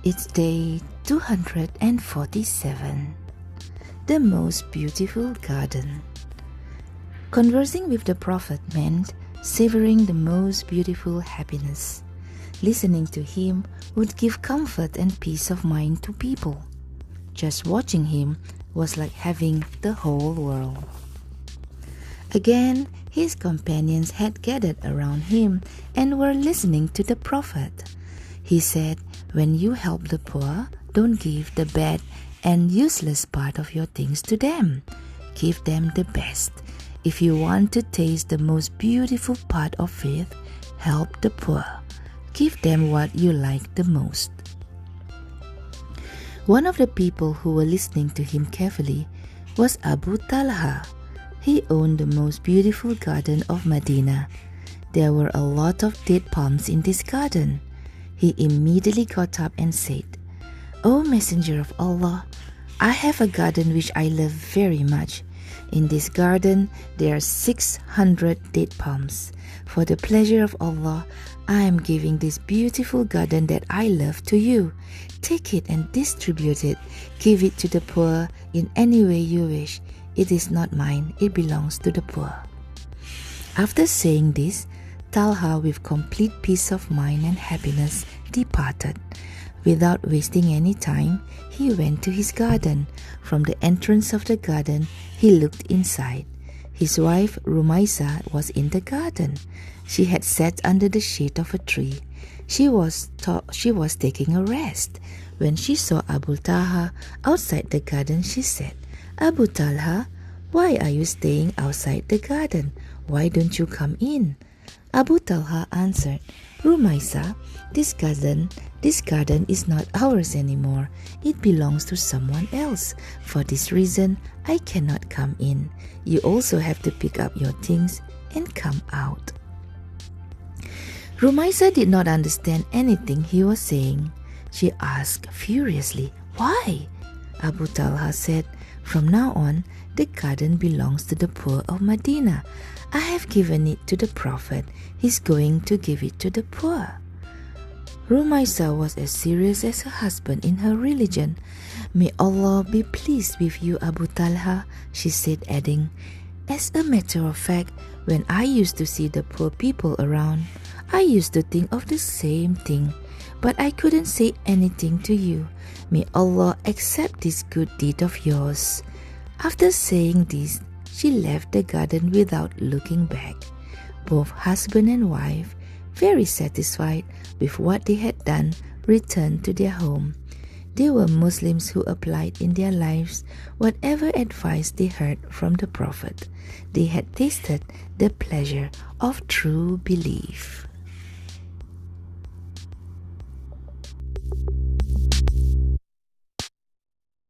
It's day 247. The most beautiful garden. Conversing with the Prophet meant savoring the most beautiful happiness. Listening to him would give comfort and peace of mind to people. Just watching him was like having the whole world. Again, his companions had gathered around him and were listening to the Prophet. He said, "When you help the poor, don't give the bad and useless part of your things to them. Give them the best. If you want to taste the most beautiful part of faith, help the poor. Give them what you like the most." One of the people who were listening to him carefully was Abu Talha. He owned the most beautiful garden of Medina. There were a lot of date palms in this garden. He immediately got up and said, "O Messenger of Allah, I have a garden which I love very much. In this garden there are 600 date palms. For the pleasure of Allah, I am giving this beautiful garden that I love to you. Take it and distribute it. Give it to the poor in any way you wish. It is not mine, it belongs to the poor." After saying this, Talha, with complete peace of mind and happiness, departed. Without wasting any time, he went to his garden. From the entrance of the garden, he looked inside. His wife, Rumaisa, was in the garden. She had sat under the shade of a tree. She was taking a rest. When she saw Abu Talha outside the garden, she said, "Abu Talha, why are you staying outside the garden? Why don't you come in?" Abu Talha answered, "Rumaisa, this garden is not ours anymore. It belongs to someone else. For this reason, I cannot come in. You also have to pick up your things and come out." Rumaisa did not understand anything he was saying. She asked furiously, "Why?" Abu Talha said, "From now on, the garden belongs to the poor of Medina. I have given it to the Prophet. He's going to give it to the poor." Rumaisa was as serious as her husband in her religion. "May Allah be pleased with you, Abu Talha," she said, adding, "As a matter of fact, when I used to see the poor people around, I used to think of the same thing, but I couldn't say anything to you. May Allah accept this good deed of yours." After saying this, she left the garden without looking back. Both husband and wife, very satisfied with what they had done, returned to their home. They were Muslims who applied in their lives whatever advice they heard from the Prophet. They had tasted the pleasure of true belief.